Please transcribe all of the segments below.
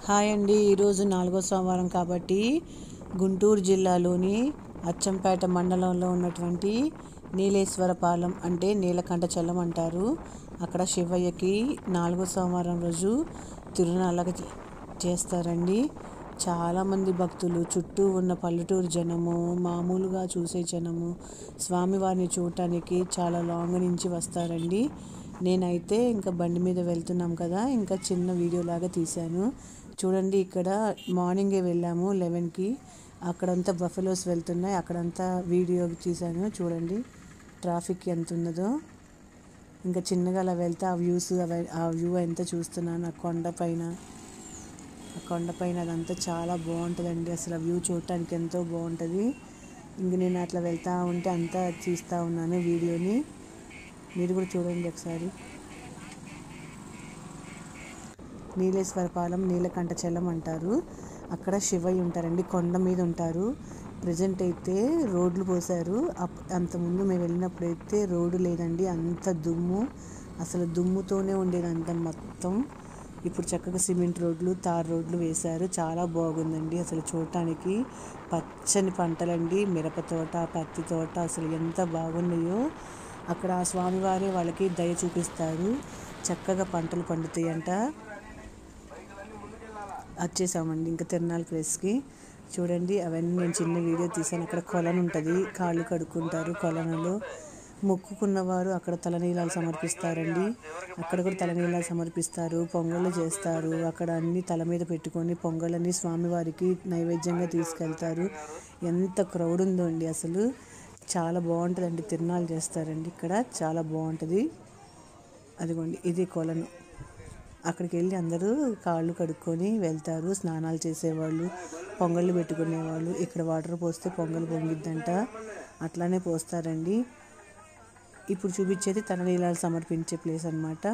Hi అండి. ఈరోజు 4వ సోమవారం కాబట్టి గుంటూరు జిల్లాలోని అచ్చంపేట మండలంలో ఉన్నటువంటి నీలేశ్వరపాలెం అంటే నీలకంఠచలం అంటారు. అక్కడ శివయ్యకి 4వ సోమవారం రోజు తిరునాళ్ళగా చేస్తారండి. చాలామంది భక్తులు, చుట్టూ ఉన్న పల్లెటూరు జనము, మామూలుగా చూసే జనము స్వామివారిని చూడటానికి చాలా లాంగ్ నుంచి వస్తారండి. నేనైతే ఇంకా బండి మీద వెళ్తున్నాం కదా, ఇంకా చిన్న వీడియో లాగా తీశాను. చూడండి, ఇక్కడ మార్నింగే వెళ్ళాము 11కి. అక్కడంతా బఫెలోస్ వెళ్తున్నాయి, అక్కడంతా వీడియో తీశాను. చూడండి ట్రాఫిక్ ఎంత ఉన్నదో. ఇంకా చిన్నగా అలా వెళ్తే ఆ వ్యూ ఎంత చూస్తున్నాను. ఆ కొండపైన అదంతా చాలా బాగుంటుందండి. అసలు ఆ వ్యూ చూడటానికి ఎంతో బాగుంటుంది. ఇంక నేను అట్లా వెళ్తూ ఉంటే అంతా తీస్తూ ఉన్నాను వీడియోని. మీరు కూడా చూడండి ఒకసారి. నీలేశ్వరపాలెం నీలకంఠచలం అంటారు. అక్కడ శివయ్య ఉంటారండి, కొండ మీద ఉంటారు. ప్రజెంట్ అయితే రోడ్లు పోసారు. అంతకుముందు మేము వెళ్ళినప్పుడైతే రోడ్డు లేదండి, అంత దుమ్ము, అసలు దుమ్ముతోనే ఉండేది అంత మొత్తం. ఇప్పుడు చక్కగా సిమెంట్ రోడ్లు, తార్ రోడ్లు వేశారు. చాలా బాగుందండి అసలు చూడటానికి. పచ్చని పంటలండి, మిరప తోట, పత్తి తోట, అసలు ఎంత బాగున్నాయో. అక్కడ ఆ స్వామివారే వాళ్ళకి దయ చూపిస్తారు. చక్కగా పంటలు పండుతాయంట. వచ్చేసామండి ఇంకా తిరునాళ్ళ ప్లేస్కి. చూడండి, అవన్నీ నేను చిన్న వీడియో తీసాను. అక్కడ కొలను ఉంటుంది, కాళ్ళు కడుక్కుంటారు. కొలనులో మొక్కుకున్నవారు అక్కడ తలనీలాలు సమర్పిస్తారండి. అక్కడ కూడా తలనీలాలు సమర్పిస్తారు, పొంగళ్ళు చేస్తారు. అక్కడ అన్నీ తల మీద పెట్టుకొని పొంగళ్ళని స్వామివారికి నైవేద్యంగా తీసుకెళ్తారు. ఎంత క్రౌడ్ ఉందో అండి అసలు. చాలా బాగుంటుందండి, తిరునాళ్ళు చేస్తారండి ఇక్కడ, చాలా బాగుంటుంది. అదిగోండి, ఇది కొలను. అక్కడికి వెళ్ళి అందరూ కాళ్ళు కడుక్కొని వెళ్తారు. స్నానాలు చేసేవాళ్ళు, పొంగళ్ళు పెట్టుకునేవాళ్ళు. ఇక్కడ వాటర్ పోస్తే పొంగల్ పొంగిద్దంట, అట్లానే పోస్తారండి. ఇప్పుడు చూపించేది తలనీలాలు సమర్పించే ప్లేస్ అన్నమాట.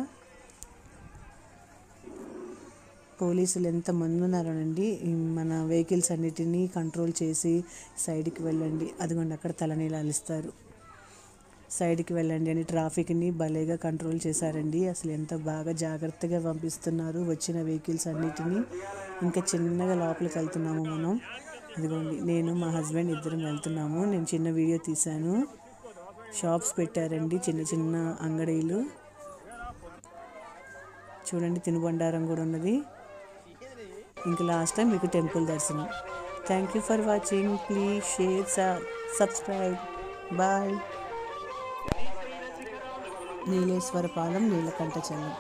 పోలీసులు ఎంతమంది ఉన్నారోనండి. మన వెహికల్స్ అన్నిటినీ కంట్రోల్ చేసి సైడ్కి వెళ్ళండి, అదిగోండి అక్కడ తలనీలాలు ఇస్తారు, సైడ్కి వెళ్ళండి అని ట్రాఫిక్ని భలేగా కంట్రోల్ చేశారండి. అసలు ఎంత బాగా జాగ్రత్తగా పంపిస్తున్నారు వచ్చిన వెహికల్స్ అన్నిటినీ. ఇంకా చిన్నగా లోపలికి వెళ్తున్నాము మనం. అదిగోండి, నేను మా హస్బెండ్ ఇద్దరం వెళ్తున్నాము. నేను చిన్న వీడియో తీశాను. షాప్స్ పెట్టారండి, చిన్న చిన్న అంగడీలు. చూడండి, తినుబండారం కూడా ఉన్నది. ఇంకా లాస్ట్ టైం మీకు టెంపుల్ దర్శనం. Thank you for watching. Please share, subscribe. Bye. Nileshwarapalem నీలకంఠచలం.